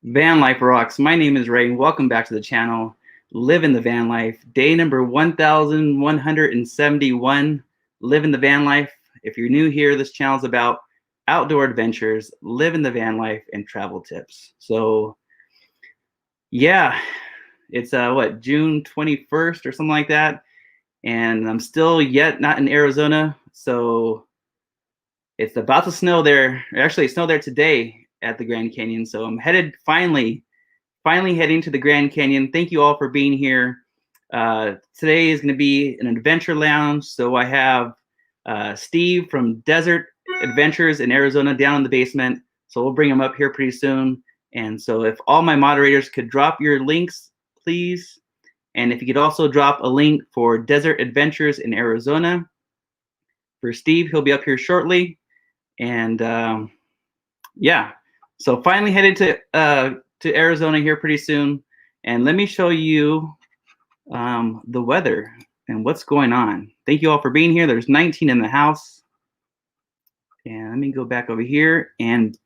Van Life Rocks. My name is Ray, and welcome back to the channel. Living the Van Life. Day number 1171. Living the Van Life. If you're new here, this channel is about outdoor adventures, living the van life, and travel tips. So, yeah, it's what, June 21st or something like that, and I'm still yet not in Arizona. So it's about to snow there. Actually, it snowed there today at the Grand Canyon. So I'm headed finally heading to the Grand Canyon. Thank you all for being here. Today is going to be an adventure lounge. So I have Steve from Desert Adventures in Arizona down in the basement. So we'll bring him up here pretty soon. And so if all my moderators could drop your links, please. And if you could also drop a link for Desert Adventures in Arizona. For Steve, he'll be up here shortly. And yeah, so finally headed to Arizona here pretty soon. And let me show you the weather and what's going on. Thank you all for being here. There's 19 in the house. And let me go back over here and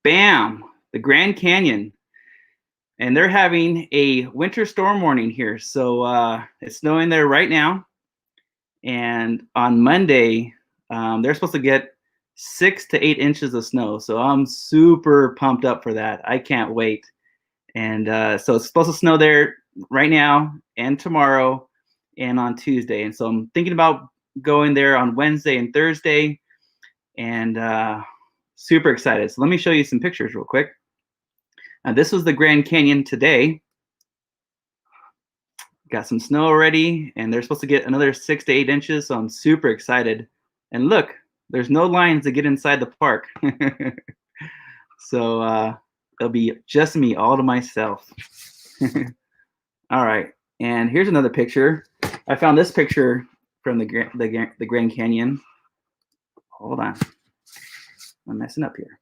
bam, the Grand Canyon. And they're having a winter storm warning here. So it's snowing there right now. And on Monday, they're supposed to get 6 to 8 inches of snow. So I'm super pumped up for that. I can't wait. And so it's supposed to snow there right now and tomorrow and on Tuesday. And so I'm thinking about going there on Wednesday and Thursday, and super excited. So let me show you some pictures real quick. This was the Grand Canyon today. Got some snow already, and they're supposed to get another 6 to 8 inches. So I'm super excited. And look, there's no lines to get inside the park. So it'll be just me all to myself. All right, and here's another picture. I found this picture from the Grand Canyon. Hold on, I'm messing up here.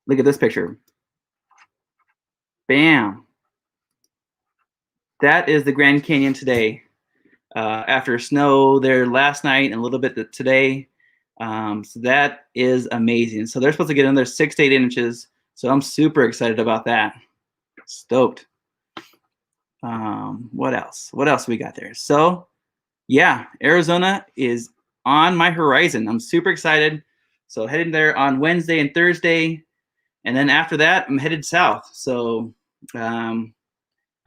Look at this picture. Bam. That is the Grand Canyon today. After snow there last night and a little bit today. So that is amazing. So they're supposed to get another 6 to 8 inches. So I'm super excited about that. Stoked. What else? What else we got there? So yeah, Arizona is on my horizon. I'm super excited. So heading there on Wednesday and Thursday. And then after that, I'm headed south. So, and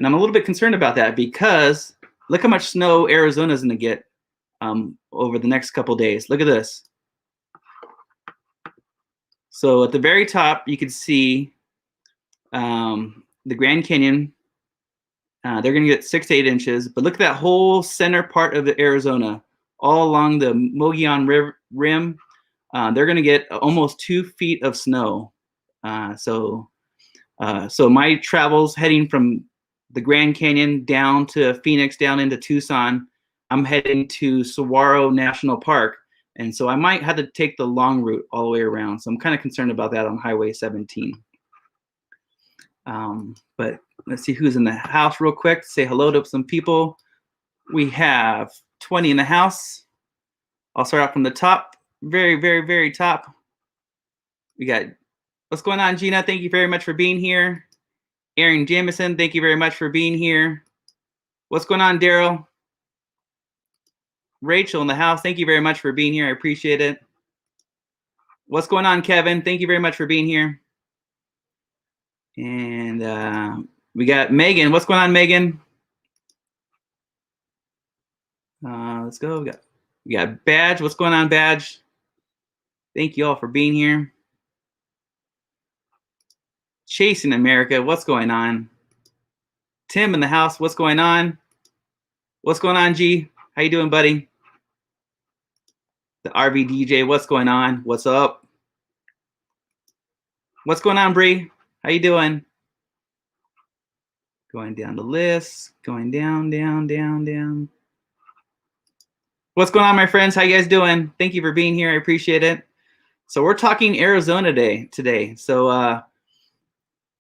I'm a little bit concerned about that because look how much snow Arizona is going to get over the next couple days. Look at this. So at the very top, you can see the Grand Canyon. They're going to get 6 to 8 inches. But look at that whole center part of Arizona, all along the Mogollon Rim. They're going to get almost 2 feet of snow. So my travels heading from the Grand Canyon down to Phoenix, down into Tucson, I'm heading to Saguaro National Park. And so I might have to take the long route all the way around. So I'm kind of concerned about that on Highway 17. But let's see who's in the house real quick. Say hello to some people. We have 20 in the house. I'll start out from the top, very, very, very top. We got, what's going on, Gina? Thank you very much for being here. Aaron Jamison, thank you very much for being here. What's going on, Daryl? Rachel in the house, thank you very much for being here. I appreciate it. What's going on, Kevin? Thank you very much for being here. And we got Megan. What's going on, Megan? Let's go. We got Badge. What's going on, Badge? Thank you all for being here. Chasing America. What's going on? Tim in the house. What's going on? What's going on, G? How you doing, buddy? The RV DJ. What's going on? What's up? What's going on, Bree? How you doing? Going down the list. Going down, down, down, down. What's going on, my friends? How you guys doing? Thank you for being here. I appreciate it. So we're talking Arizona today. So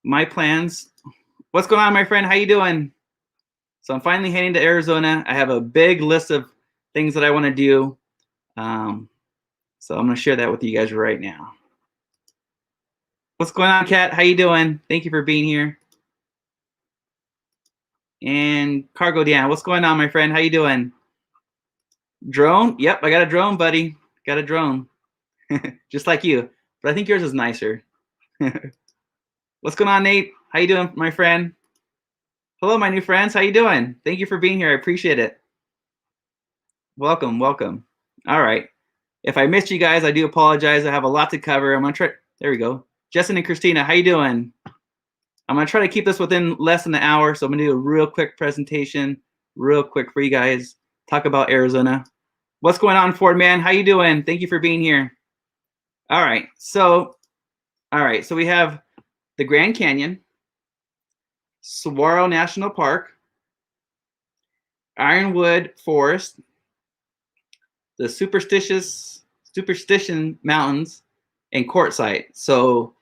my plans. What's going on, my friend? How you doing? So I'm finally heading to Arizona. I have a big list of things that I want to do. So I'm going to share that with you guys right now. What's going on, Kat? How you doing? Thank you for being here. And Cargo Dan, what's going on, my friend? How you doing? Drone? Yep, I got a drone, buddy. Got a drone. Just like you. But I think yours is nicer. What's going on, Nate? How you doing, my friend? Hello, my new friends. How you doing? Thank you for being here. I appreciate it. Welcome, welcome. All right. If I missed you guys, I do apologize. I have a lot to cover. I'm gonna try. There we go. Justin and Christina, how you doing? I'm gonna try to keep this within less than an hour, so I'm gonna do a real quick presentation, real quick for you guys. Talk about Arizona. What's going on, Ford man? How you doing? Thank you for being here. All right. So we have the Grand Canyon, Saguaro National Park, Ironwood Forest, the Superstition Mountains, and Quartzsite. So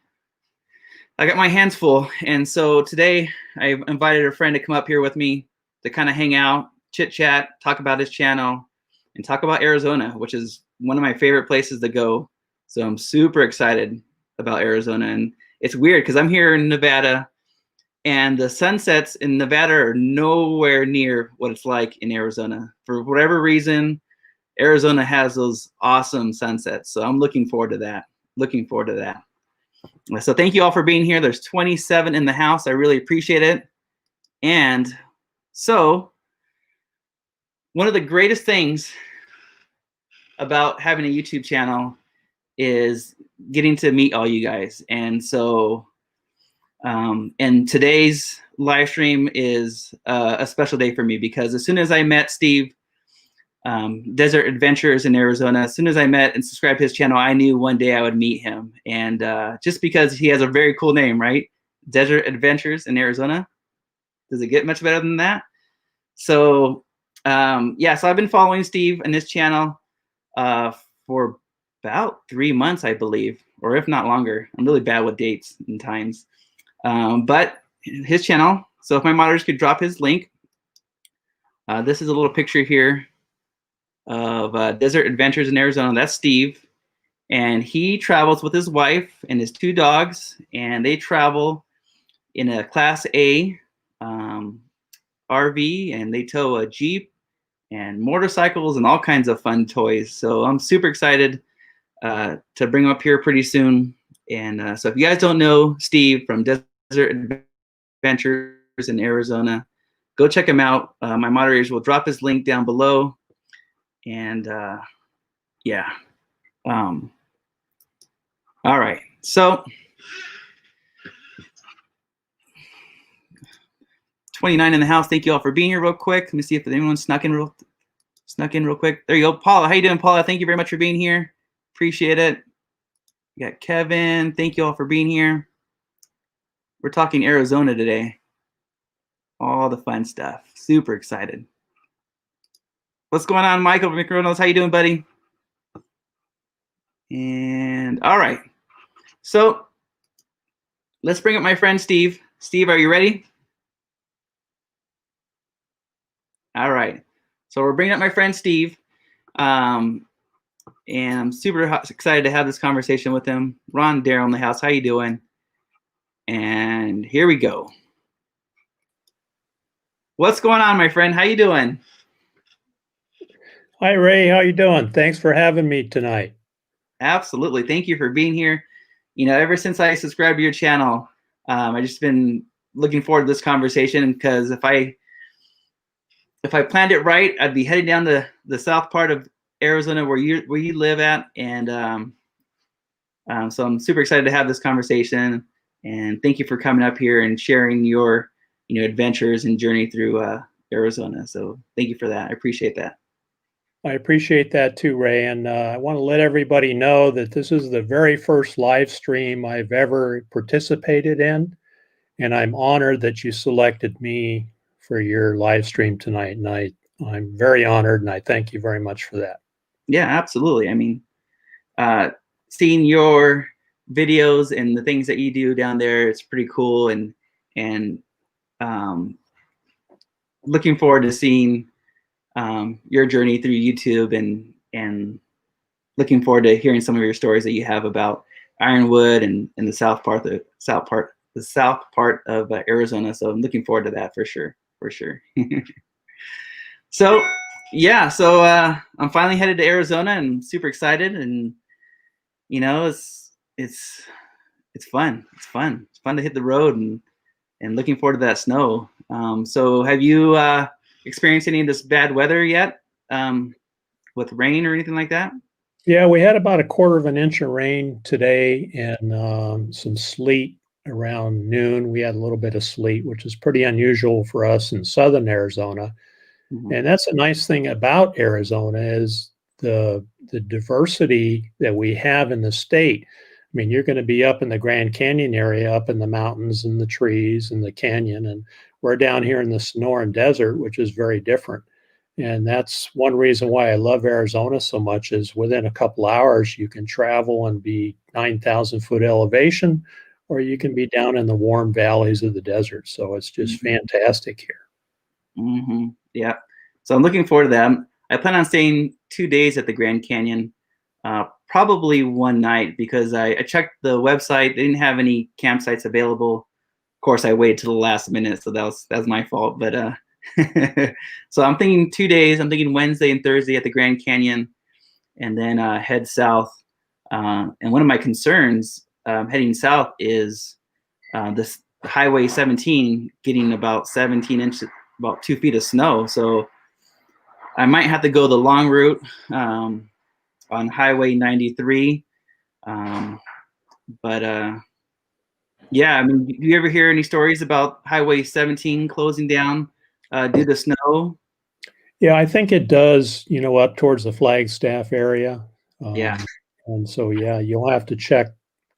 I got my hands full, and so today I invited a friend to come up here with me to kind of hang out, chit chat, talk about his channel, and talk about Arizona, which is one of my favorite places to go. So I'm super excited about Arizona, and it's weird because I'm here in Nevada, and the sunsets in Nevada are nowhere near what it's like in Arizona. For whatever reason, Arizona has those awesome sunsets. So I'm looking forward to that. So thank you all for being here. There's 27 in the house. I really appreciate it. And so one of the greatest things about having a YouTube channel is getting to meet all you guys. And so and today's live stream is a special day for me because as soon as I met Steve, Desert Adventures in Arizona, as soon as I met and subscribed to his channel, I knew one day I would meet him. And just because he has a very cool name, right? Desert Adventures in Arizona. Does it get much better than that? So yeah, so I've been following Steve and his channel for about 3 months, I believe, or if not longer. I'm really bad with dates and times. But his channel, so if my moderators could drop his link. This is a little picture here of Desert Adventures in Arizona. That's Steve. And he travels with his wife and his 2 dogs. And they travel in a Class A RV. And they tow a Jeep and motorcycles and all kinds of fun toys. So I'm super excited to bring him up here pretty soon. And so if you guys don't know Steve from Desert Adventures in Arizona, go check him out. My moderators will drop his link down below. And yeah. All right. So 29 in the house. Thank you all for being here real quick. Let me see if anyone snuck in real quick. There you go. Paula, how you doing, Paula? Thank you very much for being here. Appreciate it. We got Kevin. Thank you all for being here. We're talking Arizona today. All the fun stuff. Super excited. What's going on, Michael McReynolds? How you doing, buddy? And all right. So let's bring up my friend Steve. Steve, are you ready? All right. So we're bringing up my friend Steve. And I'm super excited to have this conversation with him. Ron Darrell in the house. How you doing? And here we go. What's going on, my friend? How you doing? Hi, Ray. How you doing? Thanks for having me tonight. Absolutely. Thank you for being here. You know, ever since I subscribed to your channel, I've just been looking forward to this conversation because if I planned it right, I'd be heading down to the south part of Arizona where you live at, and so I'm super excited to have this conversation. And thank you for coming up here and sharing your adventures and journey through Arizona. So thank you for that. I appreciate that. I appreciate that too, Ray. And I want to let everybody know that this is the very first live stream I've ever participated in. And I'm honored that you selected me for your live stream tonight. And I'm very honored, and I thank you very much for that. Yeah, absolutely. I mean, seeing your videos and the things that you do down there, it's pretty cool. And looking forward to seeing your journey through YouTube and looking forward to hearing some of your stories that you have about Ironwood and the south part of Arizona. So I'm looking forward to that for sure, for sure. So yeah, so I'm finally headed to Arizona and super excited, and you know, it's fun. It's fun. It's fun to hit the road and looking forward to that snow. So have you experienced any of this bad weather yet, with rain or anything like that? Yeah, we had about a quarter of an inch of rain today and some sleet around noon. We had a little bit of sleet, which is pretty unusual for us in southern Arizona. Mhm. And that's a nice thing about Arizona is the diversity that we have in the state. I mean, you're going to be up in the Grand Canyon area, up in the mountains and the trees and the canyon, and we're down here in the Sonoran Desert, which is very different. And that's one reason why I love Arizona so much is within a couple hours you can travel and be 9,000-foot elevation, or you can be down in the warm valleys of the desert. So it's just fantastic here. Mm-hmm. Yeah. So I'm looking forward to that. I plan on staying 2 days at the Grand Canyon, probably one night, because I checked the website. They didn't have any campsites available. Of course, I waited till the last minute, so that's my fault. But so I'm thinking 2 days. I'm thinking Wednesday and Thursday at the Grand Canyon, and then head south. And one of my concerns heading south is this Highway 17 getting about 17 inches, about 2 feet of snow. So I might have to go the long route on Highway 93. But yeah, I mean, do you ever hear any stories about Highway 17 closing down due to snow? Yeah, I think it does, up towards the Flagstaff area. Yeah, And so, yeah, you'll have to check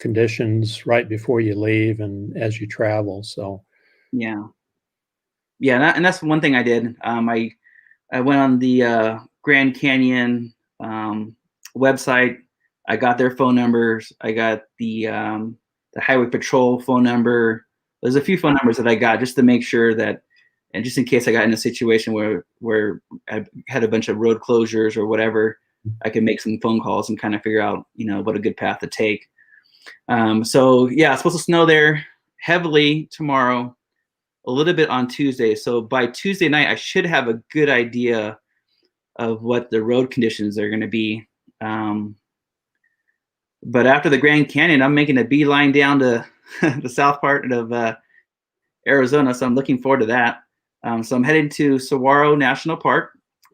conditions right before you leave and as you travel. So, yeah, yeah, and that's one thing I did. I went on the Grand Canyon website. I got their phone numbers. I got the Highway Patrol phone number. There's a few phone numbers that I got just to make sure that, and just in case I got in a situation where I had a bunch of road closures or whatever, I could make some phone calls and kind of figure out, what a good path to take. So yeah, it's supposed to snow there heavily tomorrow, a little bit on Tuesday. So by Tuesday night, I should have a good idea of what the road conditions are going to be. But after the Grand Canyon, I'm making a beeline down to the south part of Arizona. So I'm looking forward to that. So I'm heading to Saguaro National Park,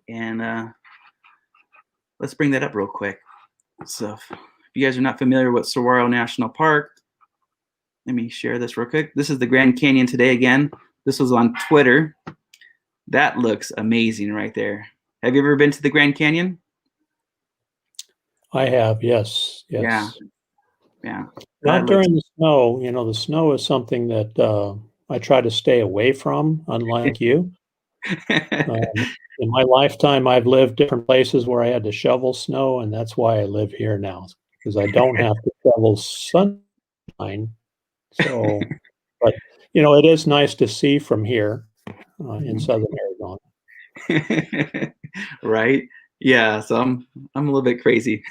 and let's bring that up real quick. So if you guys are not familiar with Saguaro National Park, let me share this real quick. This is the Grand Canyon today again. This was on Twitter. That looks amazing right there. Have you ever been to the Grand Canyon? I have, yes, Yeah, yes. yeah. That Not looks. during the snow. The snow is something that I try to stay away from, unlike you. In my lifetime, I've lived different places where I had to shovel snow, and that's why I live here now, because I don't have to shovel sunshine. So, but it is nice to see from here in southern Arizona. Right? Yeah. So I'm a little bit crazy.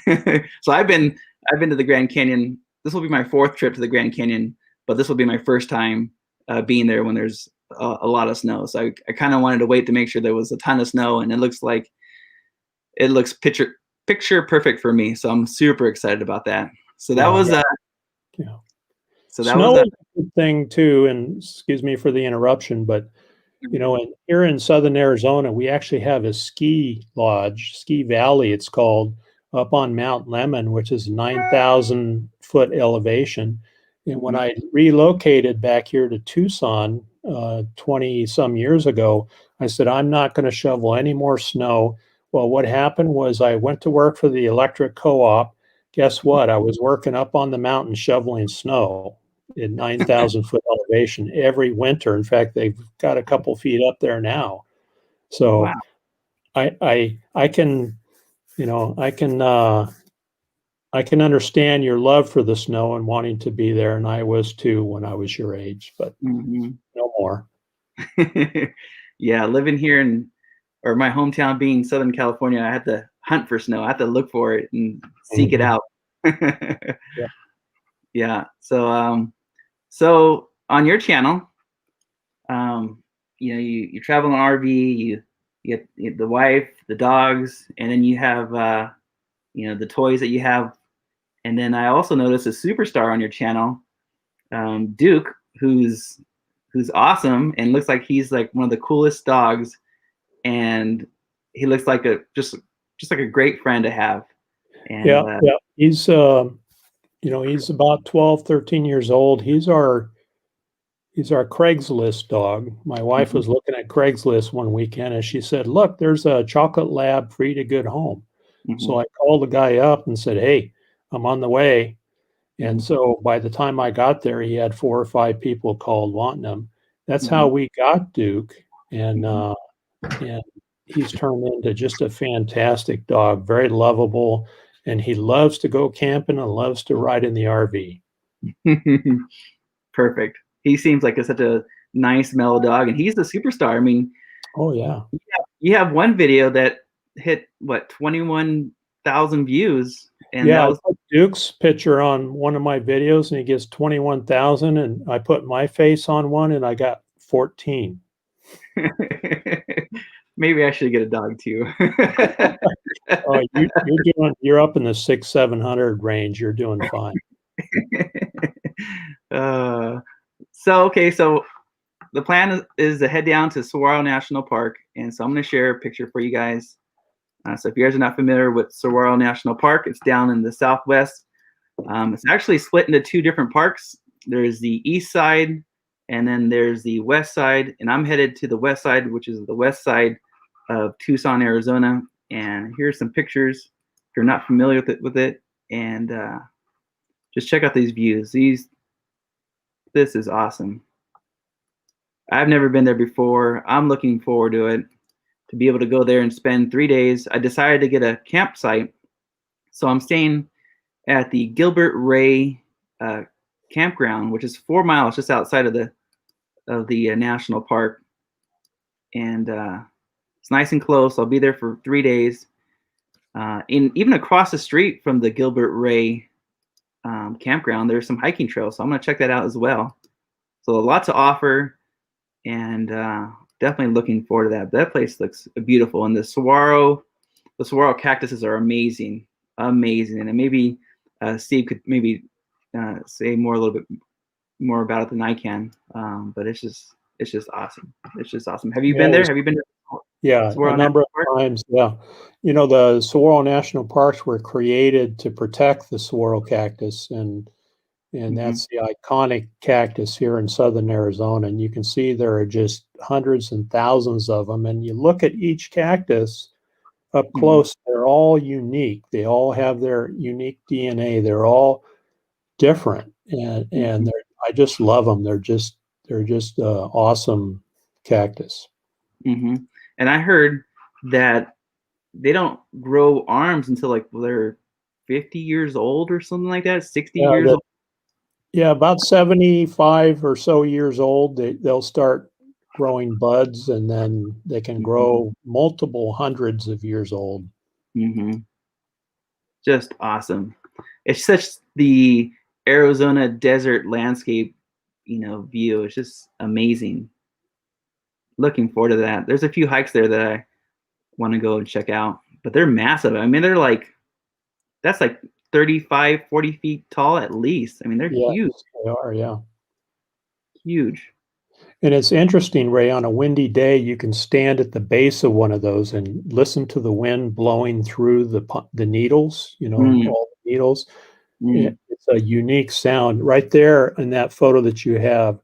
So I've been to the Grand Canyon. This will be my fourth trip to the Grand Canyon, but this will be my first time being there when there's a lot of snow. So I kind of wanted to wait to make sure there was a ton of snow, and it looks picture perfect for me. So I'm super excited about that. So that was Yeah. so that was Snow is a good thing too, and excuse me for the interruption, but here in southern Arizona, we actually have a ski lodge, ski valley, it's called, up on Mount Lemmon, which is 9,000-foot elevation. And when I relocated back here to Tucson 20 some years ago, I said, I'm not going to shovel any more snow. Well, what happened was I went to work for the electric co-op. Guess what? I was working up on the mountain shoveling snow in 9,000-foot elevation every winter. In fact, they've got a couple feet up there now. wow. So I can, I can understand your love for the snow and wanting to be there, and I was too when I was your age, but Mm-hmm. no more. Yeah, living here or my hometown being Southern California, I had to hunt for snow. I had to look for it and seek it out. Yeah. Yeah. So on your channel, you travel in an RV, you get the wife, the dogs, and then you have the toys that you have. And then I also noticed a superstar on your channel, Duke, who's awesome and looks like he's like one of the coolest dogs, and he looks like just like a great friend to have. And Yeah, yeah. He's he's about 12, 13 years old. He's our Craigslist dog. My wife mhm, was looking at Craigslist one weekend and she said, "Look, there's a chocolate lab free to good home." So mhm, I called the guy up and said, "Hey, I'm on the way." And mhm, so by the time I got there, he had 4 or 5 people called wanting him. That's how mhm, we got Duke, and mhm. and he's turned into just a fantastic dog, very lovable, and he loves to go camping and loves to ride in the RV. Perfect. He seems like such a nice, mellow dog, and he's the superstar. I mean, Oh yeah, you have one video that hit what 21,000 views, and yeah. that I was put Duke's picture on one of my videos, and he gets 21,000, and I put my face on one, and I got 14. maybe I should get a dog too. Oh, you're up in the 600-700 range. You're doing fine. uh, so the plan is to head down to Saguaro National Park, and so I'm going to share a picture for you guys. So if you guys are not familiar with Saguaro National Park, it's down in the southwest. It's actually split into two different parks. There's the east side, and then there's the west side. And I'm headed to the west side, which is the west side of Tucson, Arizona. And here's some pictures if you're not familiar with it. And just check out these views. This is awesome. I've never been there before. I'm looking forward to it, to be able to go there and spend 3 days. I decided to get a campsite, so I'm staying at the Gilbert Ray uh, campground, which is 4 miles just outside of the national park, and it's nice and close. I'll be there for 3 days. In even across the street from the Gilbert Ray campground, there's some hiking trails, so I'm gonna check that out as well. So a lot to offer, and definitely looking forward to that. That place looks beautiful, and the saguaro cactuses are amazing, amazing. And maybe Steve could maybe say a little bit more about it than I can. But it's just awesome. It's just awesome. Have you been Yeah, there? Have you been to yeah, a Saguaro number National of Park? times. Yeah. The saguaro national parks were created to protect the saguaro cactus, and Hmm. that's the iconic cactus here in southern Arizona. And you can see there are just hundreds and thousands of them. And you look at each cactus up Hmm. close, they're all unique. They all have their unique DNA. They're all different, and Hmm. I just love them. They're just awesome cactus. Hmm. And I heard that they don't grow arms until like they're 50 years old or something like that, 60 Yeah, years old. yeah, about 75 or so years old, they'll start growing buds, and then they can Hmm. grow multiple hundreds of years old. Hmm. Just awesome. It's such the Arizona desert landscape, view. It's just amazing. Looking forward to that. There's a few hikes there that I want to go and check out, but they're massive. I mean, that's like 35, 40 feet tall at least. I mean, they're Yes, huge, they are, yeah. huge. And it's interesting, Ray, on a windy day, you can stand at the base of one of those and listen to the wind blowing through the needles, Mm, all the needles. mm, It's a unique sound. Right there in that photo that you have,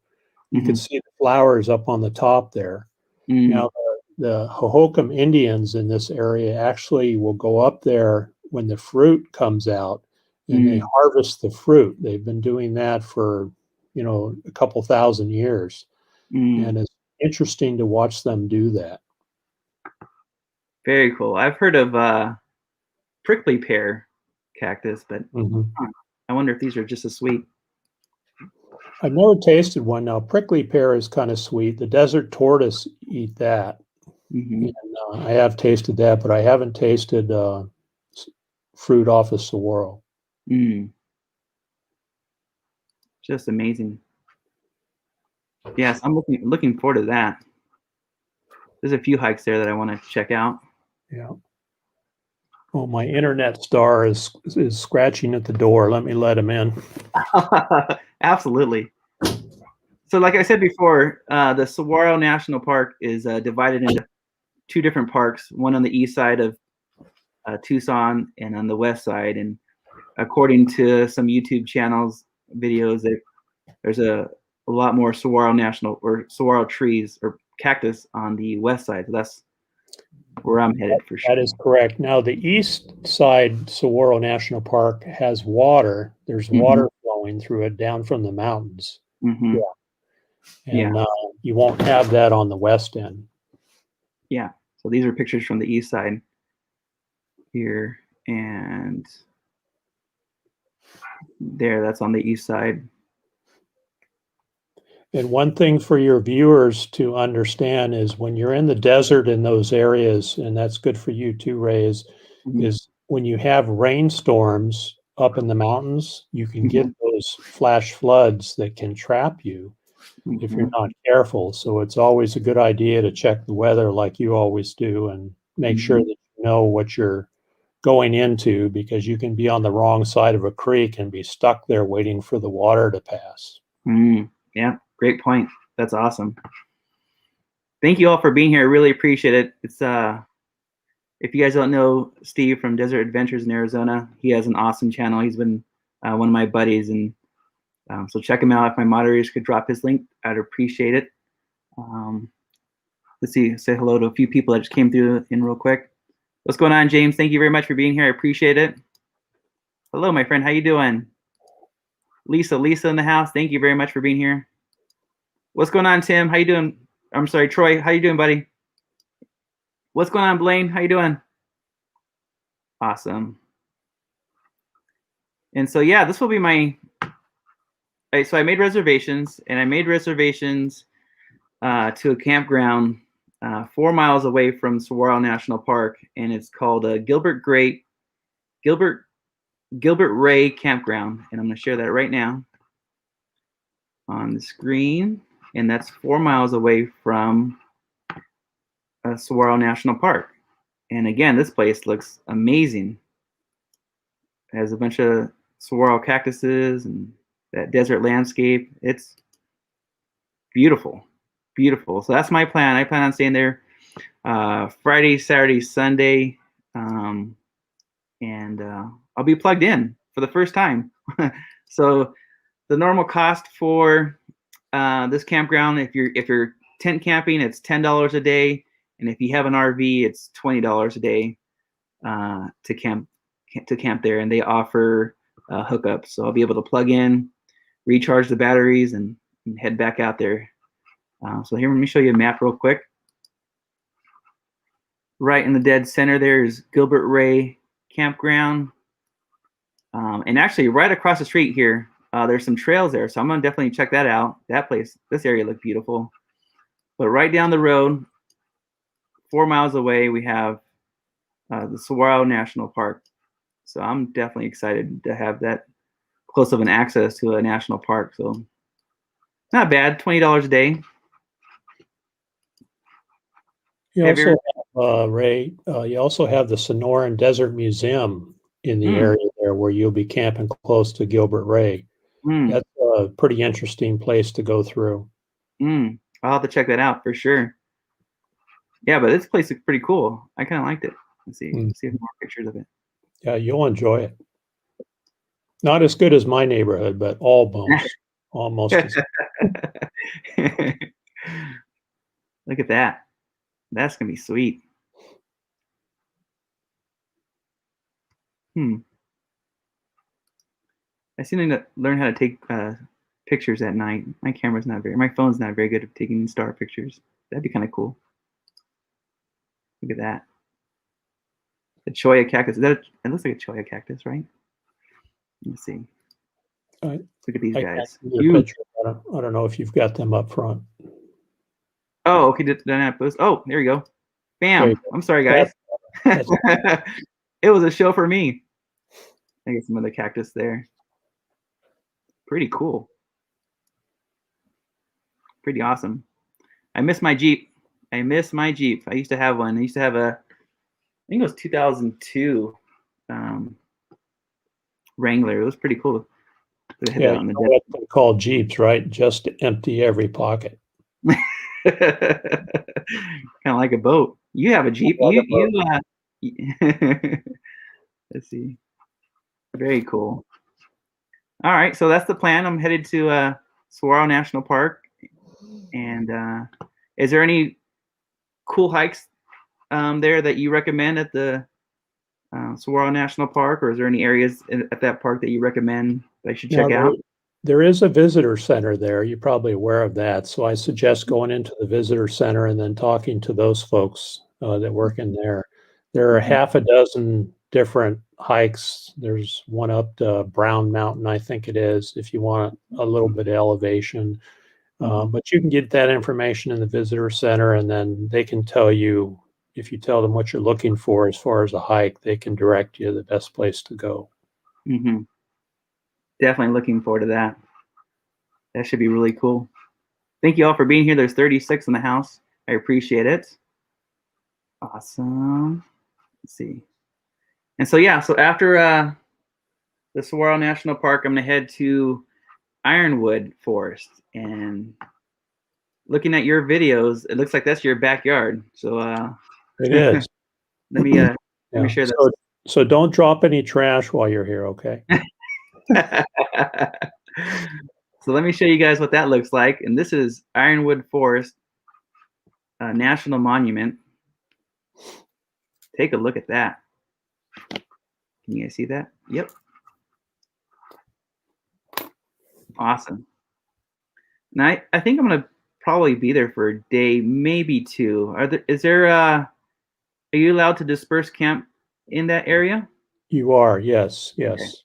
you can mm, see the flowers up on the top there. mm, Now, the Hohokam Indians in this area actually will go up there when the fruit comes out and they mm, harvest the fruit. They've been doing that for, a couple thousand years. mm. And it's interesting to watch them do that. Very cool. I've heard of prickly pear cactus, but Mhm. huh, I wonder if these are just as sweet. I've never tasted one. Now, prickly pear is kind of sweet. The desert tortoise eat that. Hmm. And I have tasted that, but I haven't tasted fruit off a saguaro. Mm. Just amazing. Yes, I'm looking forward to that. There's a few hikes there that I want to check out. Yeah. Well, my internet star is scratching at the door. Let me let him in. Absolutely. So like I said before, the Saguaro National Park is divided into two different parks, one on the east side of Tucson and on the west side. And according to some YouTube channels, videos, there's a lot more saguaro trees or cactus on the west side. So that's where I'm headed for sure. That is correct. Now, the east side Saguaro National Park has water. There's water flowing through it down from the mountains. Mm-hmm. Yeah. And you won't have that on the west end. Yeah. So these are pictures from the east side here, and there, that's on the east side. And one thing for your viewers to understand is when you're in the desert in those areas, and that's good for you too, Ray, is when you have rainstorms up in the mountains, you can get those flash floods that can trap you if you're not careful. So it's always a good idea to check the weather like you always do and make sure that you know what you're going into, because you can be on the wrong side of a creek and be stuck there waiting for the water to pass. Yeah, great point. That's awesome. Thank you all for being here. I really appreciate it. It's if you guys don't know Steve from Desert Adventures in Arizona, he has an awesome channel. He's been one of my buddies, and so check him out. If my moderators could drop his link, I'd appreciate it. Let's see, say hello to a few people that just came through in real quick. What's going on, James? Thank you very much for being here. I appreciate it. Hello, my friend. How you doing? Lisa in the house. Thank you very much for being here. What's going on, Tim? How you doing? I'm sorry, Troy. How you doing, buddy? What's going on, Blaine? How you doing? Awesome. And so, yeah, this will be my. So I made reservations, and I made reservations to a campground 4 miles away from Saguaro National Park, and it's called Gilbert Ray Campground, and I'm going to share that right now on the screen. And that's 4 miles away from Saguaro National Park. And again, this place looks amazing. It has a bunch of saguaro cactuses and that desert landscape. It's beautiful, beautiful. So that's my plan. I plan on staying there Friday, Saturday, Sunday, and I'll be plugged in for the first time. So the normal cost for this campground, if you're tent camping, it's $10 a day, and if you have an RV, it's $20 a day to camp there. And they offer hookups, so I'll be able to plug in, recharge the batteries, and head back out there. So here, let me show you a map real quick. Right in the dead center there is Gilbert Ray Campground, and actually right across the street here, there's some trails there, so I'm gonna definitely check that out. That place, this area looked beautiful. But right down the road, 4 miles away, we have the Saguaro National Park. So I'm definitely excited to have that close of an access to a national park. So not bad, $20 a day. You also have, Ray, you also have the Sonoran Desert Museum in the area there where you'll be camping close to Gilbert Ray. That's a pretty interesting place to go through. I'll have to check that out for sure. Yeah, but this place looks pretty cool. I kind of liked it. Let's see if more pictures of it. Yeah, you'll enjoy it. Not as good as my neighborhood, but almost as Look at that. That's gonna be sweet. I still need to learn how to take pictures at night. My phone's not very good at taking star pictures. That'd be kind of cool. Look at that. The cholla cactus. It looks like a cholla cactus, right? Let's see. Look at these guys. I don't know if you've got them up front. Oh, okay. Oh, there we go. Bam. I'm sorry, guys. It was a show for me. I get some of the cactus there. Pretty cool. pretty awesome. I miss my Jeep. I miss my Jeep. I used to have one. I used to have a, I think it was 2002 Wrangler. It was pretty cool. To have Yeah, that you on the know what they call Jeeps, right? Just empty every pocket. kind of like a boat. You have a Jeep. Like a boat. Let's see. Very cool. All right, so that's the plan. I'm headed to Saguaro National Park. And is there any cool hikes there that you recommend at the Saguaro National Park, or is there any areas at that park that you recommend that I should check Now, out? there is a visitor center there. You're probably aware of that. So I suggest going into the visitor center and then talking to those folks that work in there. There are Mhm. half a dozen different hikes. There's one up to Brown Mountain, I think it is, if you want a little bit of elevation. But you can get that information in the visitor center, and then they can tell you, if you tell them what you're looking for as far as a hike, they can direct you to the best place to go. Mm-hmm. Definitely looking forward to that. That should be really cool. Thank you all for being here. There's 36 in the house. I appreciate it. Awesome. Let's see. And so, yeah, so after the Saguaro National Park, I'm going to head to Ironwood Forest. And looking at your videos, it looks like that's your backyard. So It is. let me Yeah. share So don't drop any trash while you're here, okay? that. So let me show you guys what that looks like. And this is Ironwood Forest National Monument. Take a look at that. Can you guys see that? Yep. Awesome. Now I think I'm gonna probably be there for a day, maybe two. Are you allowed to disperse camp in that area? You are, yes, Okay. yes.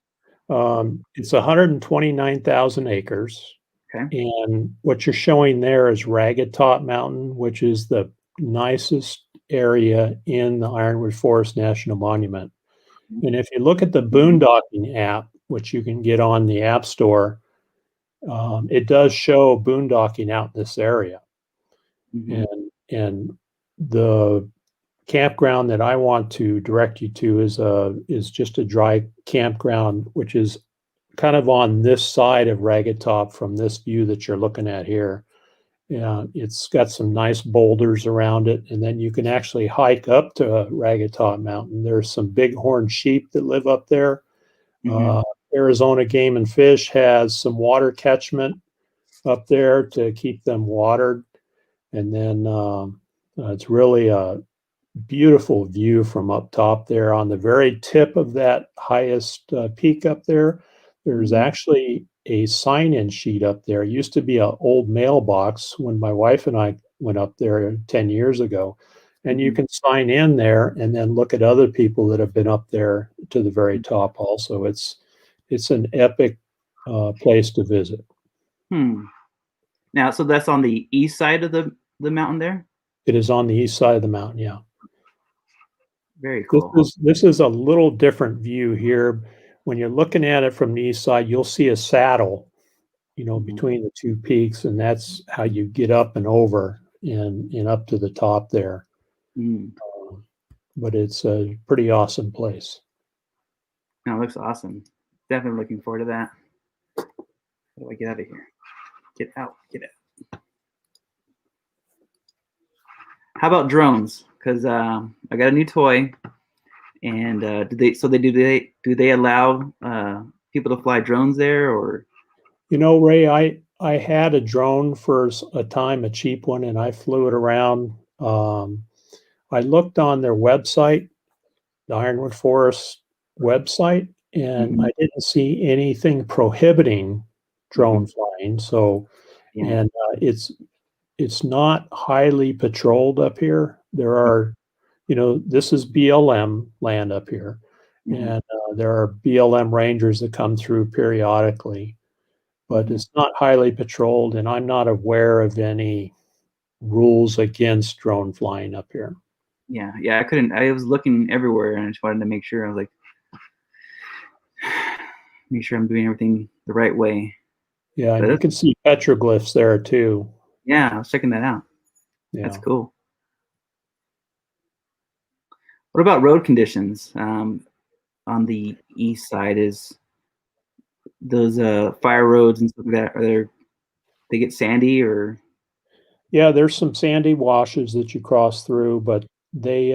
It's 129,000 acres. Okay. And what you're showing there is Ragged Top Mountain, which is the nicest area in the Ironwood Forest National Monument. And if you look at the boondocking app, which you can get on the App Store, it does show boondocking out in this area. Mm-hmm. And the campground that I want to direct you to is just a dry campground, which is kind of on this side of Ragged Top from this view that you're looking at here. Yeah, it's got some nice boulders around it, and then you can actually hike up to Ragged Top Mountain. There's some bighorn sheep that live up there. Mm-hmm. Arizona Game and Fish has some water catchment up there to keep them watered, and then it's really a beautiful view from up top there. On the very tip of that highest peak up there, there's Mm-hmm. actually a sign-in sheet up there. It used to be an old mailbox when my wife and I went up there 10 years ago. And you Mm-hmm. can sign in there and then look at other people that have been up there to the very top also. It's an epic place to visit. Hmm. Now, so that's on the east side of the mountain there? It is on the east side of the mountain, yeah. Very This cool. is a little different view here. When you're looking at it from the east side, you'll see a saddle, Mm-hmm. between the two peaks, and that's how you get up and over and up to the top there. Mm. But it's a pretty awesome place. No, it looks awesome. Definitely looking forward to that. How do I get out of here? Get out. Get out. How about drones? Because I got a new toy, and do they allow people to fly drones there, or? Ray, I had a drone for a time, a cheap one, and I flew it around. I looked on their website, the Ironwood Forest website, and Mm-hmm. I didn't see anything prohibiting drone flying. So, Yeah. and it's not highly patrolled up here. There are, this is BLM land up here, Mm-hmm. and there are BLM rangers that come through periodically, but Mm-hmm. it's not highly patrolled, and I'm not aware of any rules against drone flying up here. Yeah, yeah. I couldn't. I was looking everywhere, and I just wanted to make sure. I was like, make sure I'm doing everything the right way. Yeah, and you But can see petroglyphs there too. Yeah, I was checking that out. That's Yeah. cool. What about road conditions? On the east side, is those fire roads and stuff like that, they get sandy or? Yeah, there's some sandy washes that you cross through, but they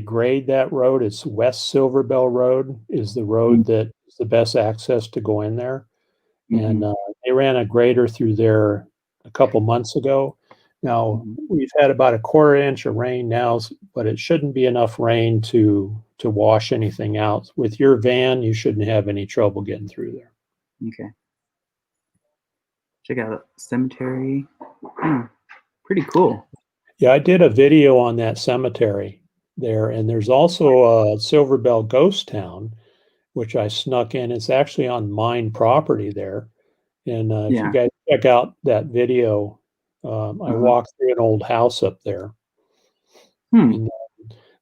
grade that road. It's West Silver Bell Road is the road that is the best access to go in there. And Mm-hmm. they ran a grader through there a couple months ago. Now Mm-hmm. we've had about a quarter inch of rain now, but it shouldn't be enough rain to wash anything out. With your van, you shouldn't have any trouble getting through there. Okay. Check out cemetery. Pretty cool. Yeah, I did a video on that cemetery there, and there's also a Silver Bell ghost town, which I snuck in. It's actually on mine property there. And if you Yeah. guys check out that video, I Uh-huh. walked through an old house up there. Hmm. And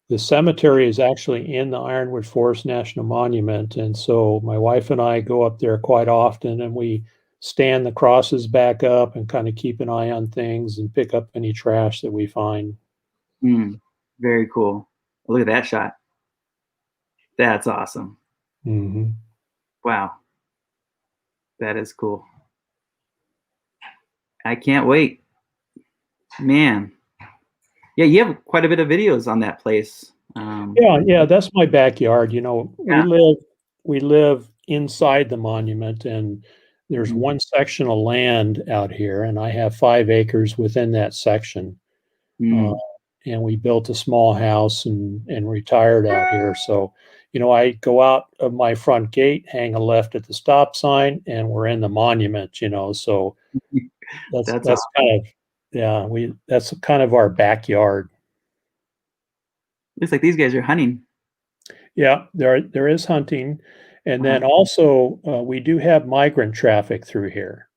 the cemetery is actually in the Ironwood Forest National Monument. And so my wife and I go up there quite often and we stand the crosses back up and kind of keep an eye on things and pick up any trash that we find. Hmm. Very cool. Look at that shot. That's awesome. Mm-hmm. Wow. That is cool. I can't wait. Man. Yeah, you have quite a bit of videos on that place. Yeah, that's my backyard. You know, Yeah. we live inside the monument, and there's Mhm. one section of land out here, and I have 5 acres within that section. Uh, Mm. and we built a small house and retired out here. So, you know, I go out of my front gate, hang a left at the stop sign, and we're in the monument. You know, so That's that's awesome. kind of yeah, we that's kind of our backyard. Looks like these guys are hunting. Yeah, there is hunting, and Uh-huh. then also we do have migrant traffic through here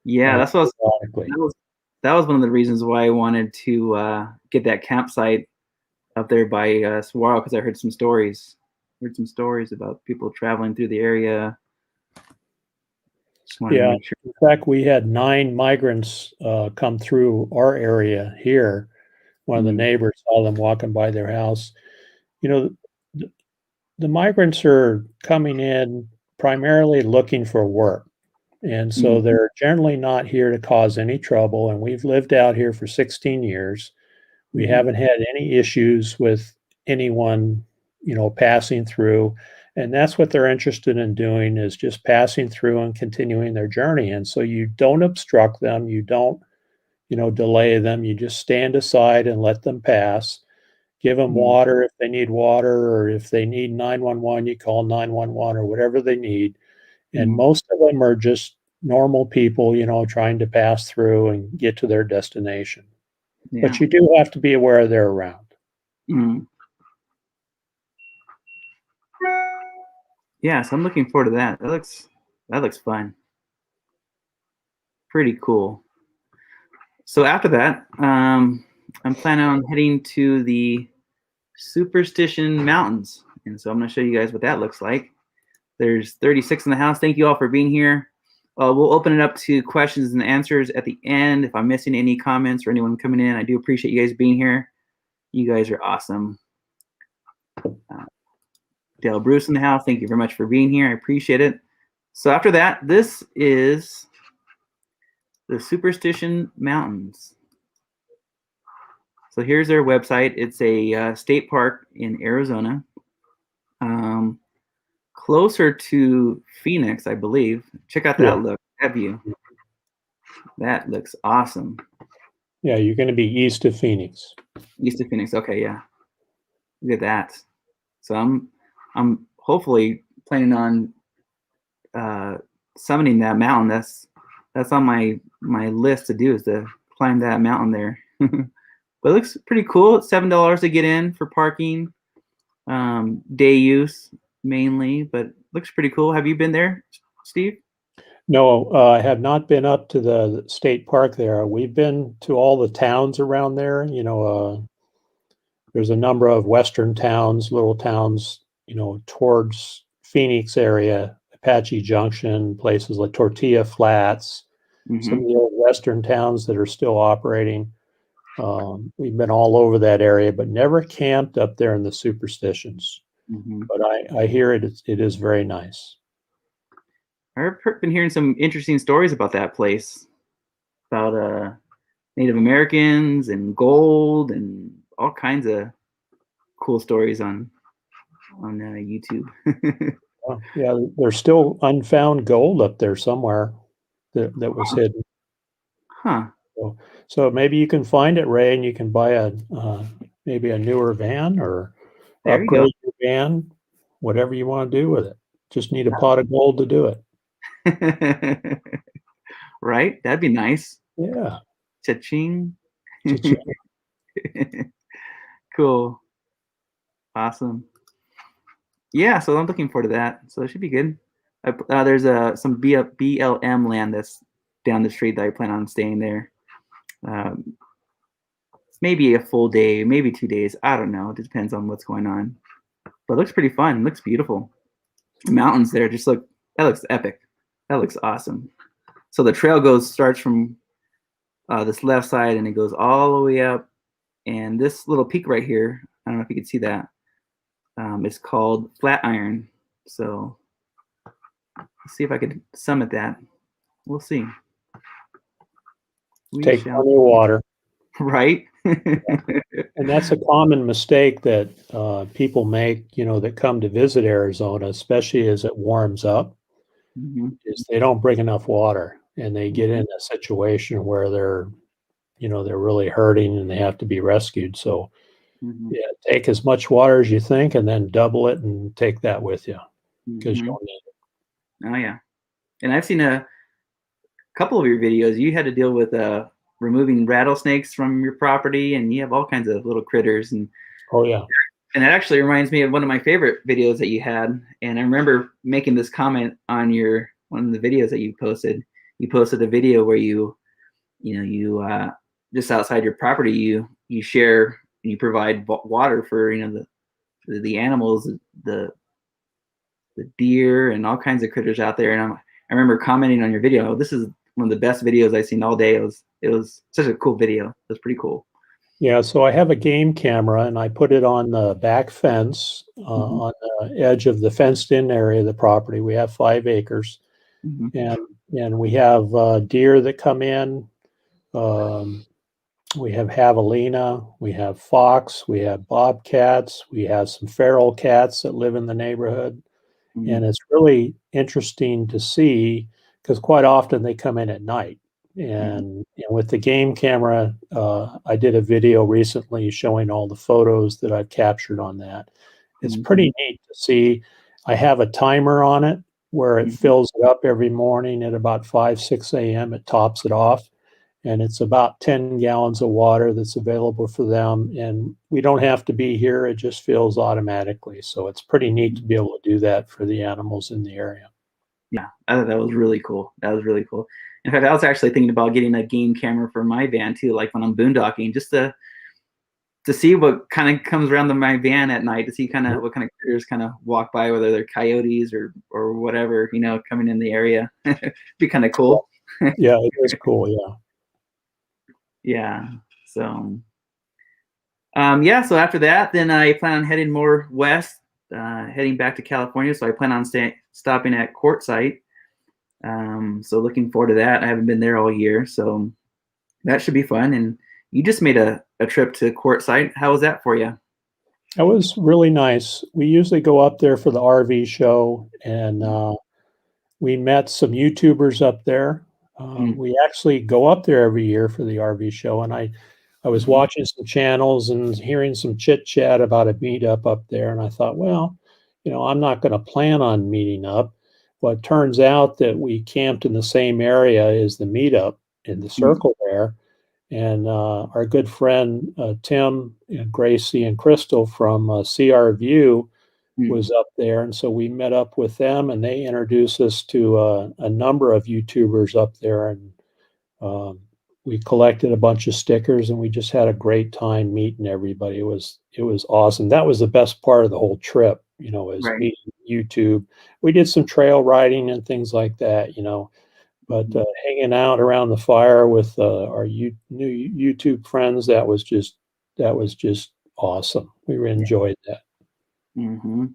Yeah, that's what periodically. that was that was one of the reasons why I wanted to get that campsite up there by Saguaro, because I heard some stories. Heard some stories about people traveling through the area. Just wanted to Yeah, make sure. in fact, we had 9 migrants come through our area here. One of the Mm. neighbors saw them walking by their house. You know, the, the migrants are coming in primarily looking for work, and so Mm. they're generally not here to cause any trouble. And we've lived out here for 16 years. We Mhm. haven't had any issues with anyone, you know, passing through. And that's what they're interested in doing is just passing through and continuing their journey. And so you don't obstruct them, you don't, you know, delay them. You just stand aside and let them pass. Give them Mm. water if they need water, or if they need 911, you call 911 or whatever they need. And Mm. most of them are just normal people, you know, trying to pass through and get to their destination. But Yeah. you do have to be aware they're around. Mm. Yeah, so I'm looking forward to that. That looks fun. Pretty cool. So after that, I'm planning on heading to the Superstition Mountains, and so I'm going to show you guys what that looks like. There's 36 in the house. Thank you all for being here. We'll open it up to questions and answers at the end. If I'm missing any comments or anyone coming in, I do appreciate you guys being here. You guys are awesome. Dale Bruce in the house. Thank you very much for being here. I appreciate it. So after that, this is the Superstition Mountains. So here's their website. It's a state park in Arizona, closer to Phoenix, I believe. Check out Yeah. that look, that view. That looks awesome. Yeah, you're going to be east of Phoenix. East of Phoenix. Okay, yeah. Look at that. So I'm hopefully planning on summiting that mountain. That's on my list to do, is to climb that mountain there. But it looks pretty cool. It's $7 to get in for parking, day use mainly, but looks pretty cool. Have you been there, Steve? No, I have not been up to the state park there. We've been to all the towns around there. You know, there's a number of western towns, little towns, you know, towards Phoenix area, Apache Junction, places like Tortilla Flats, some Mm-hmm. of the old western towns that are still operating. We've been all over that area, but never camped up there in the Superstitions. Hmm. But I hear it is very nice. I've been hearing some interesting stories about that place, about Native Americans and gold and all kinds of cool stories on YouTube. Yeah, there's still unfound gold up there somewhere that was hidden. Huh. So maybe you can find it, Ray, and you can buy maybe a newer van or There you go. upgrade your van, whatever you want to do with it. Just need a pot of gold to do it. Right? That'd be nice. Yeah. Cha-ching. Cha-ching. Cool. Awesome. Yeah, so I'm looking forward to that. So it should be good. There's some BLM land that's down the street that I plan on staying there. Maybe a full day, maybe 2 days. I don't know. It depends on what's going on. But it looks pretty fun. It looks beautiful. The mountains there that looks epic. That looks awesome. So the trail starts from this left side and it goes all the way up. And this little peak right here, I don't know if you can see that. It's called Flatiron. So let's see if I could summit that. We'll see. Take plenty of water. Right? And that's a common mistake that people make, that come to visit Arizona, especially as it warms up, is they don't bring enough water and they get in a situation where they're really hurting and they have to be rescued. So yeah, take as much water as you think and then double it and take that with you because you'll need it. Oh yeah. And I've seen a couple of your videos. You had to deal with removing rattlesnakes from your property, and you have all kinds of little critters. And oh yeah. And it actually reminds me of one of my favorite videos that you had. And I remember making this comment on one of the videos that you posted. You posted a video where you just outside your property, you share and you provide water for the animals, the deer and all kinds of critters out there. And I remember commenting on your video, this is one of the best videos I've seen all day. It was such a cool video. It was pretty cool. Yeah, so I have a game camera and I put it on the back fence on the edge of the fenced-in area of the property. We have 5 acres, and we have deer that come in. We have javelina, we have fox, we have bobcats, we have some feral cats that live in the neighborhood. And it's really interesting to see because quite often they come in at night. And with the game camera, I did a video recently showing all the photos that I've captured on that. It's pretty neat to see. I have a timer on it where it fills it up every morning at about 5, 6 a.m. It tops it off. And it's about 10 gallons of water that's available for them. And we don't have to be here. It just fills automatically. So it's pretty neat to be able to do that for the animals in the area. Yeah, I thought that was really cool. That was really cool. In fact, I was actually thinking about getting a game camera for my van too, like when I'm boondocking, just to see what kind of comes around my van at night, to see kind of what kind of critters kind of walk by, whether they're coyotes or whatever, coming in the area. Be kind of cool. Yeah, it is cool. Yeah. Yeah. So, so after that, then I plan on heading more west, heading back to California. So I plan on stopping at Quartzsite. So looking forward to that. I haven't been there all year, so that should be fun. And you just made a trip to Quartzsite. How was that for you? That was really nice. We usually go up there for the RV show, and we met some YouTubers up there. We actually go up there every year for the RV show, and I was watching some channels and hearing some chit chat about a meetup up there, and I thought, well, I'm not going to plan on meeting up. Well, it turns out that we camped in the same area as the meetup in the circle there, and our good friend Tim and Gracie and Crystal from CR View was up there, and so we met up with them, and they introduced us to a number of YouTubers up there, and we collected a bunch of stickers, and we just had a great time meeting everybody. It was awesome. That was the best part of the whole trip, is meeting YouTube. We did some trail riding and things like that, But hanging out around the fire with our new YouTube friends, that was just awesome. We enjoyed that. Mm-hmm.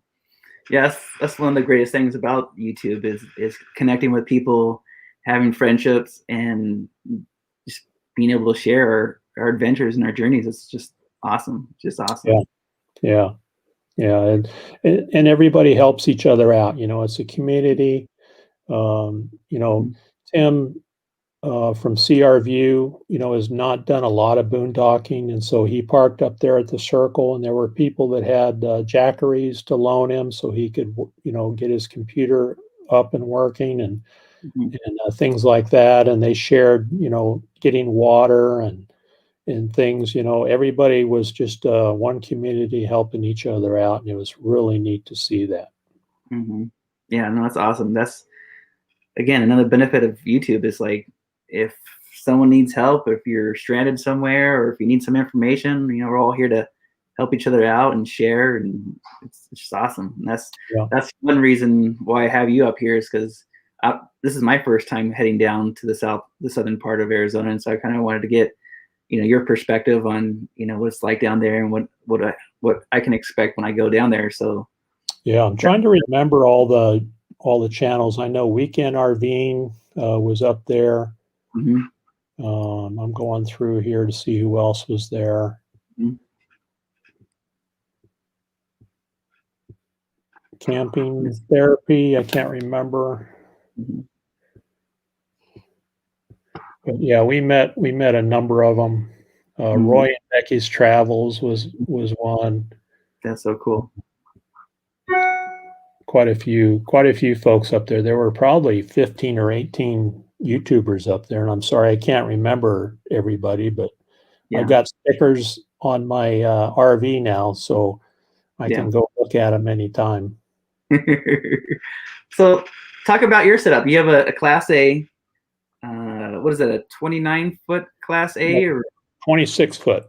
Yeah, that's one of the greatest things about YouTube is connecting with people, having friendships, and just being able to share our adventures and our journeys. It's just awesome. Just awesome. Yeah. And everybody helps each other out. You know, it's a community. You know, Tim from CR View, you know, has not done a lot of boondocking, and so he parked up there at the circle, and there were people that had jackeries to loan him so he could, you know, get his computer up and working and things like that. And they shared, you know, getting water and things. You know, everybody was just one community helping each other out, and it was really neat to see that. Mm-hmm. Yeah, no, that's awesome. That's again another benefit of YouTube is like if someone needs help, if you're stranded somewhere, or if you need some information, you know, we're all here to help each other out and share, and it's just awesome. And that's one reason why I have you up here is because this is my first time heading down to the southern part of Arizona, and so I kind of wanted to get, you know, your perspective on, you know, what it's like down there and what I can expect when I go down there. So yeah, I'm trying to remember all the channels. I know Weekend RVing was up there. I'm going through here to see who else was there. Camping Therapy, I can't remember. But yeah, we met a number of them. Roy and Becky's Travels was one. That's so cool. Quite a few folks up there. There were probably 15 or 18 YouTubers up there, and I'm sorry I can't remember everybody, but I've got stickers on my RV now, so I can go look at them anytime. So talk about your setup. You have a Class A, what is that, a 29-foot Class A or 26 foot?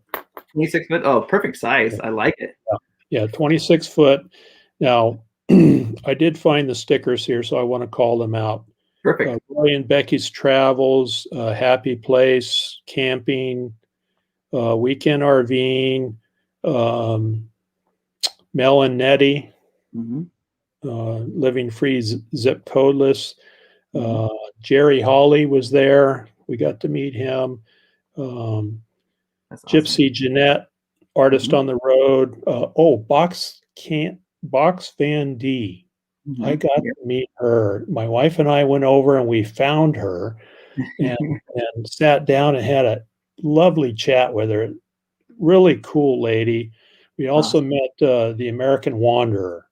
26 foot. Oh, perfect size. I like it. Yeah, 26 foot. Now, I did find the stickers here, so I want to call them out. Perfect. Roy and Becky's Travels, Happy Place, Camping, Weekend RVing, Mel and Nettie, Living Free Zip Codeless. Jerry Hawley was there. We got to meet him. Awesome. Gypsy Jeanette, Artist on the Road. Box Van D. I got to meet her. My wife and I went over and we found her and sat down and had a lovely chat with her. Really cool lady. We also met the American Wanderer,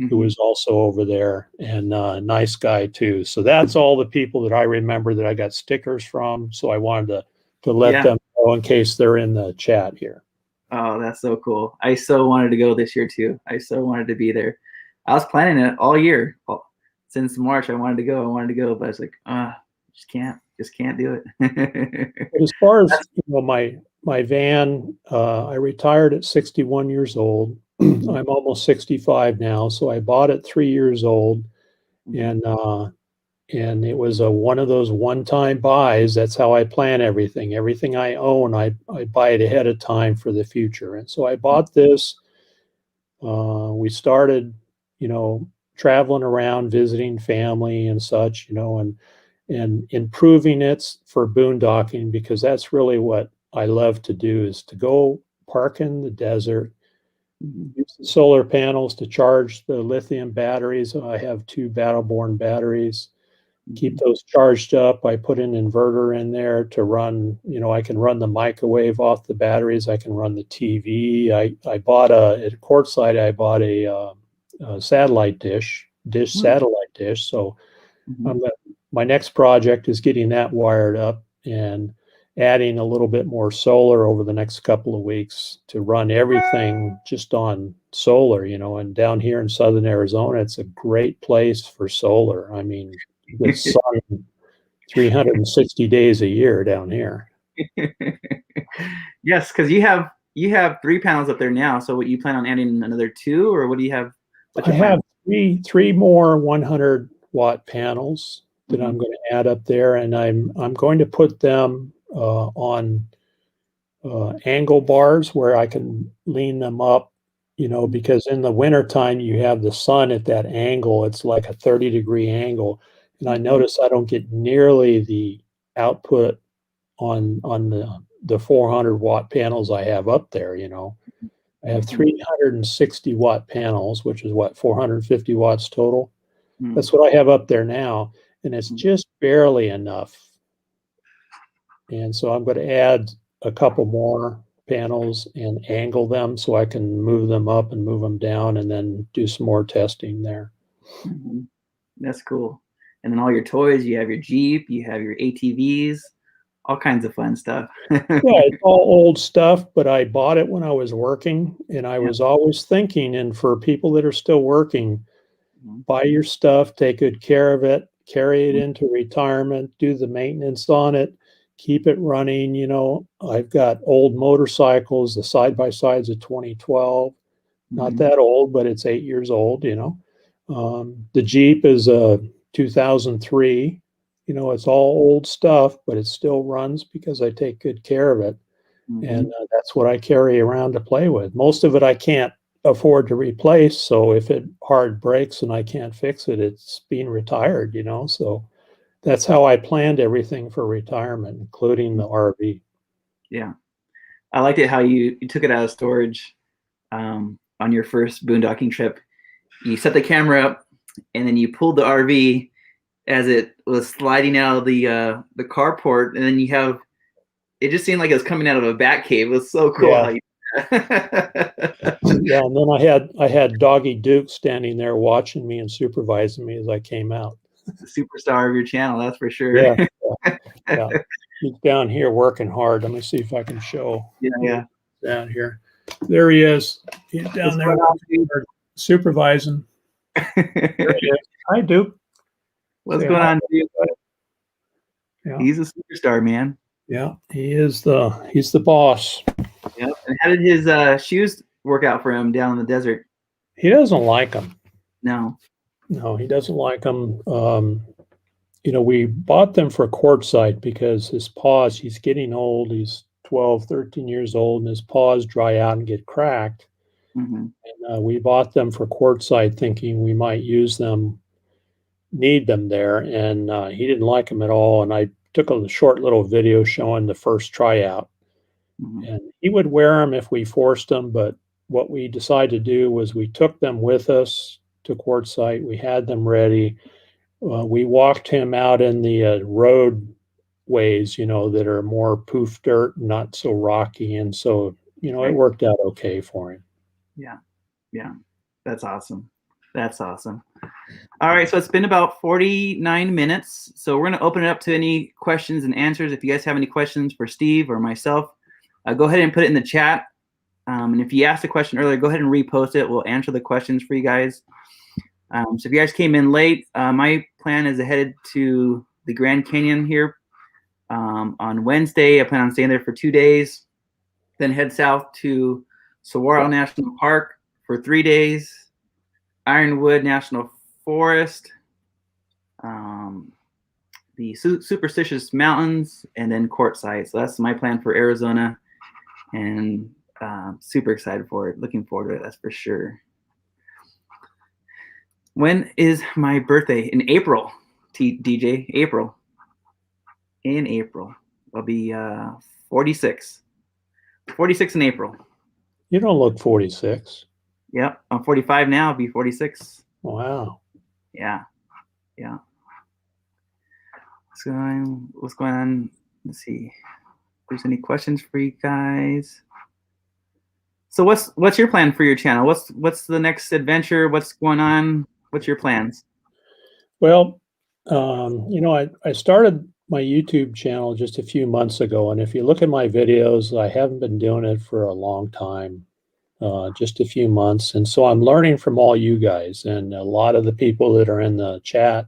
who was also over there, and nice guy too. So that's all the people that I remember that I got stickers from. So I wanted to let them know in case they're in the chat here. Oh, that's so cool. I so wanted to go this year too. I so wanted to be there. I was planning it all year. Since March, I wanted to go, but I was like, just can't do it. As far as, you know, my van, I retired at 61 years old. I'm almost 65 now, so I bought it 3 years old, and it was one of those one-time buys. That's how I plan everything. Everything I own, I buy it ahead of time for the future. And so I bought this. We started, you know, traveling around, visiting family and such, you know, and improving it for boondocking, because that's really what I love to do, is to go park in the desert, use the solar panels to charge the lithium batteries. I have 2 Battleborn batteries. Keep those charged up. I put an inverter in there to run, you know, I can run the microwave off the batteries. I can run the TV. I bought at Quartzsite, I bought a satellite dish satellite dish. So my next project is getting that wired up and adding a little bit more solar over the next couple of weeks to run everything just on solar, you know. And down here in Southern Arizona, it's a great place for solar. I mean, the sun 360 days a year down here. Yes, because you have 3 panels up there now. So what, you plan on adding another 2, or what do you have? I have three more 100-watt panels. that I'm going to add up there, and I'm going to put them on angle bars where I can lean them up, because in the wintertime you have the sun at that angle. It's like a 30-degree angle, and I notice I don't get nearly the output on the 400-watt panels I have up there. I have 360-watt panels, which is 450 watts total. That's what I have up there now, and it's just barely enough. And so I'm going to add a couple more panels and angle them so I can move them up and move them down, and then do some more testing there. That's cool. And then all your toys, you have your Jeep, you have your ATVs, all kinds of fun stuff. Yeah, it's all old stuff, but I bought it when I was working, and I was always thinking, and for people that are still working, buy your stuff, take good care of it, carry it into retirement, do the maintenance on it, keep it running. I've got old motorcycles, the side-by-sides of 2012, not that old, but it's 8 years old. The Jeep is a 2003. It's all old stuff, but it still runs because I take good care of it. And that's what I carry around to play with. Most of it I can't afford to replace. So if it hard breaks and I can't fix it, it's being retired, So that's how I planned everything for retirement, including the RV. Yeah. I liked it how you took it out of storage on your first boondocking trip. You set the camera up, and then you pulled the RV as it was sliding out of the carport, and then it just seemed like it was coming out of a bat cave. It was so cool. Yeah. How you Yeah, and then I had Doggy Duke standing there watching me and supervising me as I came out. The superstar of your channel, that's for sure. Yeah. He's down here working hard. Let me see if I can show. Yeah. Down here. There he is. He's down there supervising. There he is. Hi, Duke. What's going on, Duke? Yeah. He's a superstar, man. Yeah, he's the boss. Yeah. And how did his shoes work out for him down in the desert? He doesn't like them. No, he doesn't like them. We bought them for quartzite because his paws, he's getting old. He's 12, 13 years old, and his paws dry out and get cracked. And we bought them for quartzite thinking we might need them there. And he didn't like them at all. And I took a short little video showing the first tryout. And he would wear them if we forced him. But what we decided to do was we took them with us to quartzite. We had them ready. We walked him out in the roadways, that are more poof dirt, not so rocky. And so, it worked out okay for him. Yeah. That's awesome. All right. So it's been about 49 minutes. So we're going to open it up to any questions and answers. If you guys have any questions for Steve or myself, go ahead and put it in the chat. And if you asked a question earlier, go ahead and repost it. We'll answer the questions for you guys. So if you guys came in late, my plan is headed to the Grand Canyon here on Wednesday. I plan on staying there for 2 days, then head south to Saguaro National Park for 3 days, Ironwood National Forest, the Superstitious Mountains, and then Quartzsite. So that's my plan for Arizona, and super excited for it. Looking forward to it, that's for sure. When is my birthday? In April, DJ. April. In April. I'll be 46. 46 in April. You don't look 46. Yep. I'm 45 now. I'll be 46. Wow. Yeah. What's going on? Let's see if there's any questions for you guys. So what's your plan for your channel? What's the next adventure? What's going on? What's your plans? Well, I started my YouTube channel just a few months ago, and if you look at my videos, I haven't been doing it for a long time, just a few months. And so I'm learning from all you guys and a lot of the people that are in the chat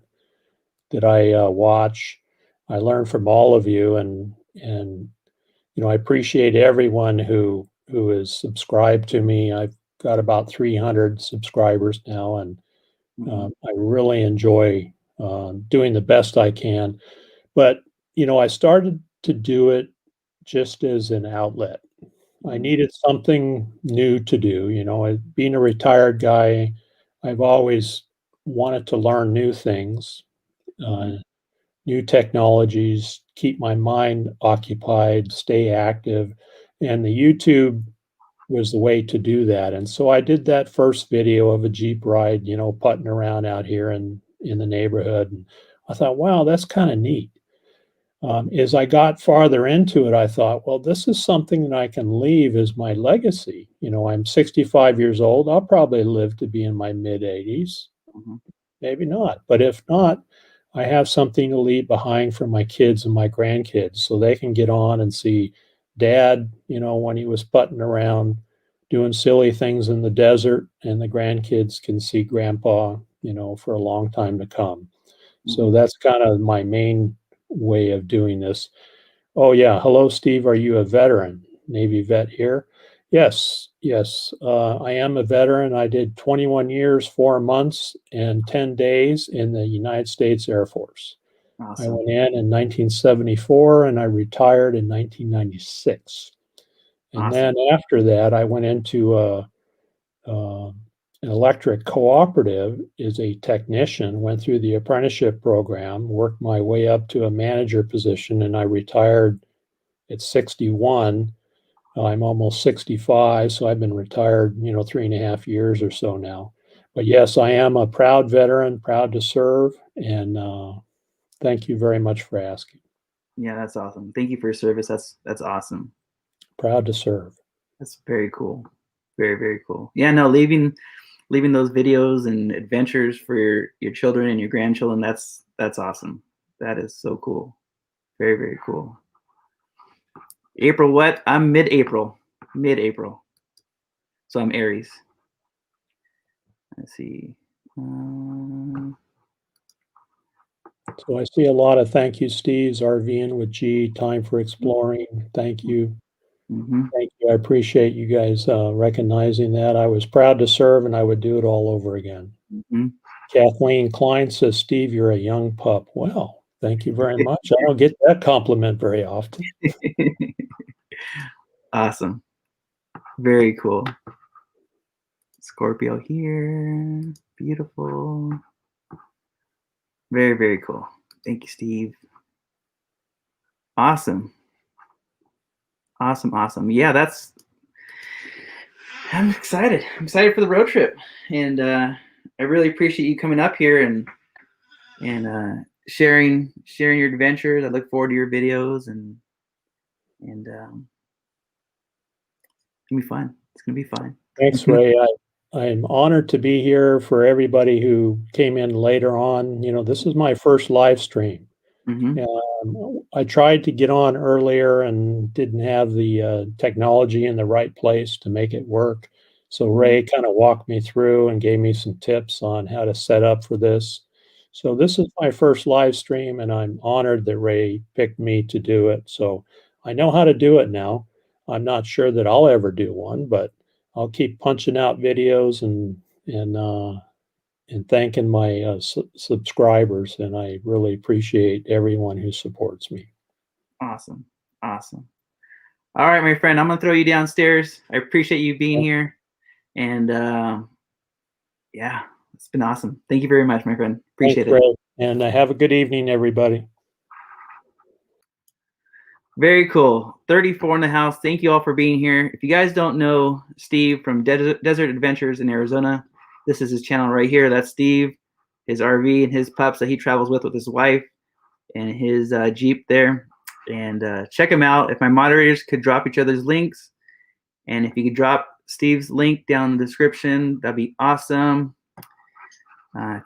that I watch. I learn from all of you, and I appreciate everyone who is subscribed to me. I've got about 300 subscribers now, and I really enjoy doing the best I can. But, I started to do it just as an outlet. I needed something new to do. Being a retired guy, I've always wanted to learn new things, uh, new technologies, keep my mind occupied, stay active. And the YouTube was the way to do that. And so I did that first video of a Jeep ride, putting around out here in the neighborhood. And I thought, wow, that's kind of neat. As I got farther into it, I thought, well, this is something that I can leave as my legacy. I'm 65 years old. I'll probably live to be in my mid 80s. Maybe not. But if not, I have something to leave behind for my kids and my grandkids so they can get on and see dad, when he was putting around doing silly things in the desert, and the grandkids can see grandpa, for a long time to come. So that's kind of my main way of doing this. Oh, yeah. Hello, Steve. Are you a veteran? Navy vet here. Yes, yes. I am a veteran. I did 21 years, 4 months, and 10 days in the United States Air Force. I Awesome. went in 1974 and I retired in 1996. And Awesome. then after that, I went into an electric cooperative as a technician, went through the apprenticeship program, worked my way up to a manager position, and I retired at 61. I'm almost 65, so I've been retired, 3.5 years or so now. But yes, I am a proud veteran, proud to serve, and thank you very much for asking. Yeah, that's awesome. Thank you for your service. That's awesome. Proud to serve. That's very cool. Very, very cool. Yeah, no, leaving those videos and adventures for your children and your grandchildren, that's awesome. That is so cool. Very, very cool. April what? I'm mid-April. Mid-April. So I'm Aries. Let's see. So I see a lot of thank you, Steve's RVing with G, time for exploring. Thank you. Thank you. I appreciate you guys recognizing that. I was proud to serve and I would do it all over again. Kathleen Klein says, Steve, you're a young pup. Well, thank you very much. I don't get that compliment very often. Awesome. Very cool. Scorpio here. Beautiful. Very, very cool. Thank you, Steve. Awesome. Awesome, awesome. Yeah, I'm excited. I'm excited for the road trip. And I really appreciate you coming up here and sharing your adventures. I look forward to your videos and it's gonna be fun. It's gonna be fun. Thanks, Ray. I'm honored to be here for everybody who came in later on. This is my first live stream. I tried to get on earlier and didn't have the technology in the right place to make it work. So Ray kind of walked me through and gave me some tips on how to set up for this. So this is my first live stream, and I'm honored that Ray picked me to do it. So I know how to do it now. I'm not sure that I'll ever do one, but I'll keep punching out videos and thanking my subscribers. And I really appreciate everyone who supports me. Awesome. Awesome. All right, my friend, I'm going to throw you downstairs. I appreciate you being here. And yeah, it's been awesome. Thank you very much, my friend. Appreciate it. Ray. And have a good evening, everybody. Very cool. 34 in the house. Thank you all for being here. If you guys don't know Steve from Desert Adventures in Arizona, this is his channel right here. That's Steve, his RV and his pups that he travels with his wife and his Jeep there. And check him out. If my moderators could drop each other's links, and if you could drop Steve's link down in the description, that'd be awesome.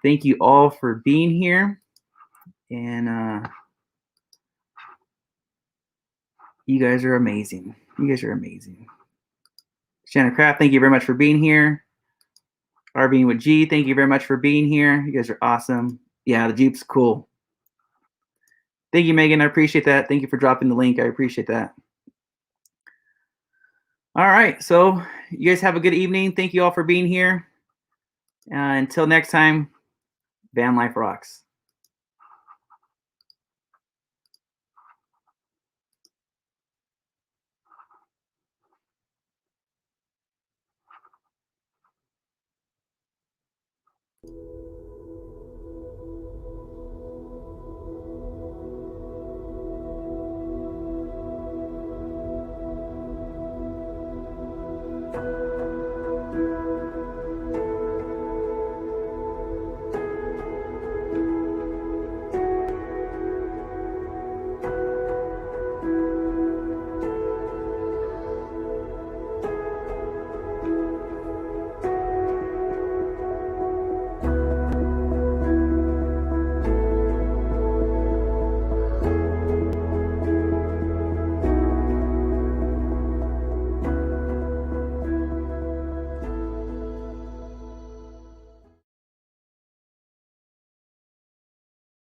Thank you all for being here. And you guys are amazing. You guys are amazing. Shannon Craft, thank you very much for being here. RVing with G, thank you very much for being here. You guys are awesome. Yeah, the Jeep's cool. Thank you, Megan. I appreciate that. Thank you for dropping the link. I appreciate that. All right. So you guys have a good evening. Thank you all for being here. Until next time, Van Life rocks.